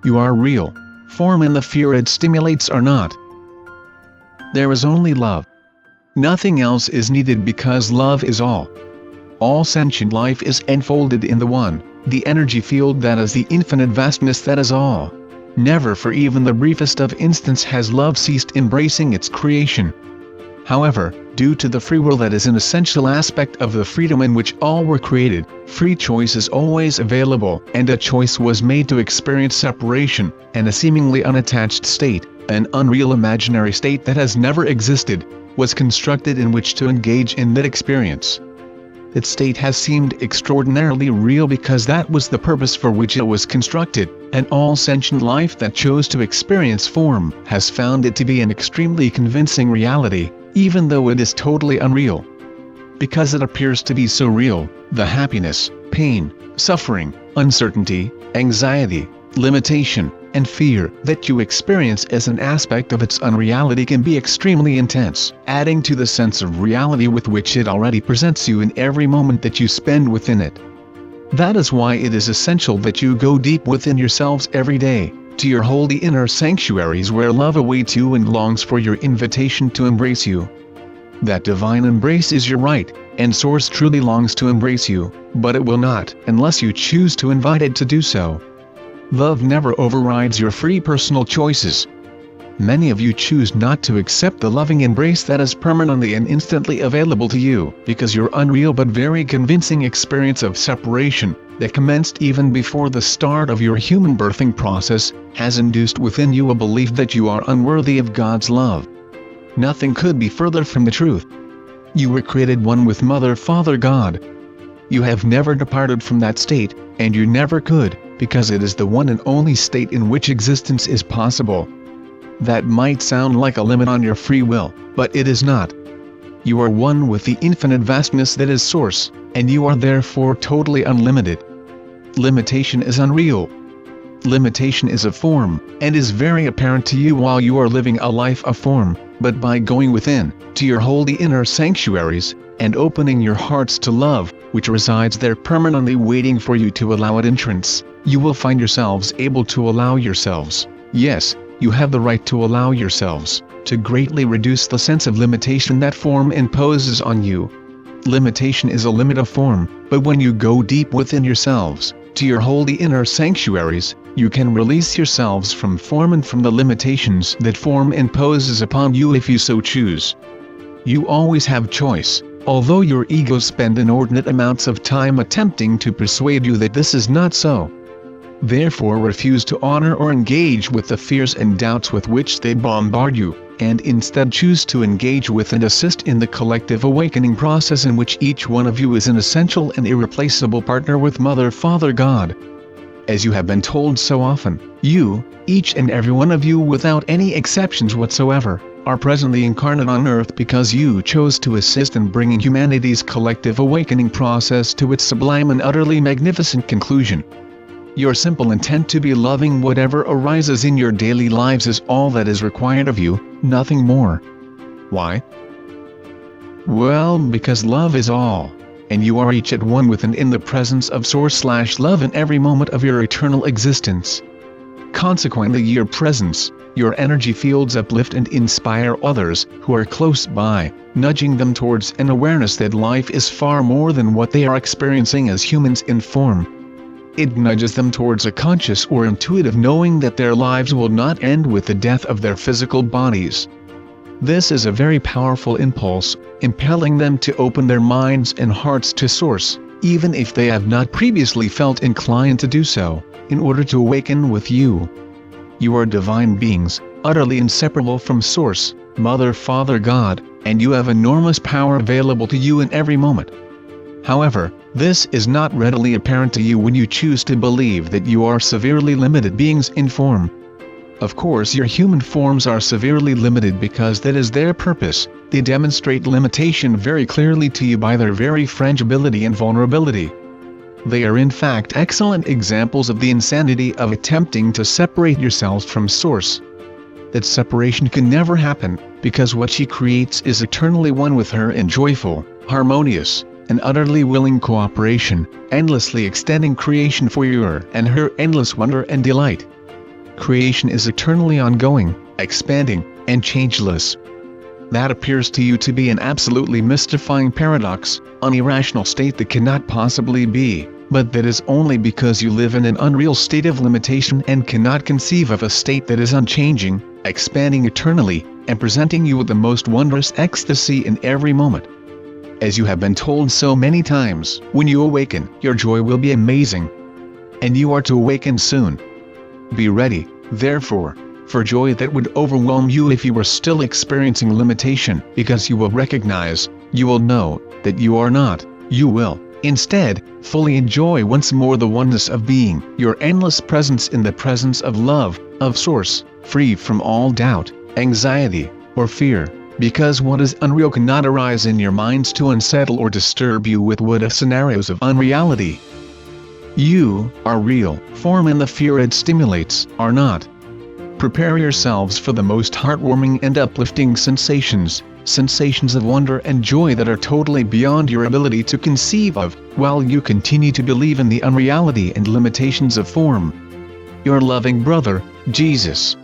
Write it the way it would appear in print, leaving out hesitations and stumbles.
You are real. Form and the fear it stimulates are not. There is only love. Nothing else is needed because love is all. All sentient life is enfolded in the one, the energy field that is the infinite vastness that is all. Never for even the briefest of instants has love ceased embracing its creation. However, due to the free will that is an essential aspect of the freedom in which all were created, free choice is always available, and a choice was made to experience separation, and a seemingly unattached state, an unreal imaginary state that has never existed, was constructed in which to engage in that experience. That state has seemed extraordinarily real because that was the purpose for which it was constructed, and all sentient life that chose to experience form has found it to be an extremely convincing reality, even though it is totally unreal. Because it appears to be so real, the happiness, pain, suffering, uncertainty, anxiety, limitation, and fear that you experience as an aspect of its unreality can be extremely intense, adding to the sense of reality with which it already presents you in every moment that you spend within it. That is why it is essential that you go deep within yourselves every day, to your holy inner sanctuaries where love awaits you and longs for your invitation to embrace you. That divine embrace is your right, and Source truly longs to embrace you, but it will not unless you choose to invite it to do so. Love never overrides your free personal choices. Many of you choose not to accept the loving embrace that is permanently and instantly available to you, because your unreal but very convincing experience of separation, that commenced even before the start of your human birthing process, has induced within you a belief that you are unworthy of God's love. Nothing could be further from the truth. You were created one with Mother Father God. You have never departed from that state, and you never could, because it is the one and only state in which existence is possible. That might sound like a limit on your free will, but it is not. You are one with the infinite vastness that is Source, and you are therefore totally unlimited. Limitation is unreal. Limitation is a form, and is very apparent to you while you are living a life of form, but by going within, to your holy inner sanctuaries, and opening your hearts to love, which resides there permanently waiting for you to allow it entrance, you will find yourselves able to allow yourselves, yes, you have the right to allow yourselves, to greatly reduce the sense of limitation that form imposes on you. Limitation is a limit of form, but when you go deep within yourselves, to your holy inner sanctuaries, you can release yourselves from form and from the limitations that form imposes upon you if you so choose. You always have choice, although your ego spend inordinate amounts of time attempting to persuade you that this is not so. Therefore refuse to honor or engage with the fears and doubts with which they bombard you, and instead choose to engage with and assist in the collective awakening process in which each one of you is an essential and irreplaceable partner with Mother Father God. As you have been told so often, you, each and every one of you without any exceptions whatsoever, are presently incarnate on earth because you chose to assist in bringing humanity's collective awakening process to its sublime and utterly magnificent conclusion. Your simple intent to be loving whatever arises in your daily lives is all that is required of you, nothing more. Why? Well, because love is all, and you are each at one with and in the presence of Source/love in every moment of your eternal existence. Consequently, your presence, your energy fields uplift and inspire others who are close by, nudging them towards an awareness that life is far more than what they are experiencing as humans in form. It nudges them towards a conscious or intuitive knowing that their lives will not end with the death of their physical bodies. This is a very powerful impulse, impelling them to open their minds and hearts to Source, even if they have not previously felt inclined to do so, in order to awaken with you. You are divine beings, utterly inseparable from Source, Mother Father God, and you have enormous power available to you in every moment. However, this is not readily apparent to you when you choose to believe that you are severely limited beings in form. Of course, your human forms are severely limited because that is their purpose. They demonstrate limitation very clearly to you by their very frangibility and vulnerability. They are in fact excellent examples of the insanity of attempting to separate yourselves from Source. That separation can never happen, because what she creates is eternally one with her in joyful, harmonious, and utterly willing cooperation, endlessly extending creation for your and her endless wonder and delight. Creation is eternally ongoing, expanding, and changeless. That appears to you to be an absolutely mystifying paradox, an irrational state that cannot possibly be, but that is only because you live in an unreal state of limitation and cannot conceive of a state that is unchanging, expanding eternally, and presenting you with the most wondrous ecstasy in every moment. As you have been told so many times, when you awaken, your joy will be amazing. And you are to awaken soon. Be ready, therefore, for joy that would overwhelm you if you were still experiencing limitation, because you will recognize, you will know, that you are not, you will, instead, fully enjoy once more the oneness of being, your endless presence in the presence of love, of Source, free from all doubt, anxiety, or fear, because what is unreal cannot arise in your minds to unsettle or disturb you with what-if scenarios of unreality. You are real. Form and the fear it stimulates are not. Prepare yourselves for the most heartwarming and uplifting sensations, sensations of wonder and joy that are totally beyond your ability to conceive of, while you continue to believe in the unreality and limitations of form. Your loving brother, Jesus.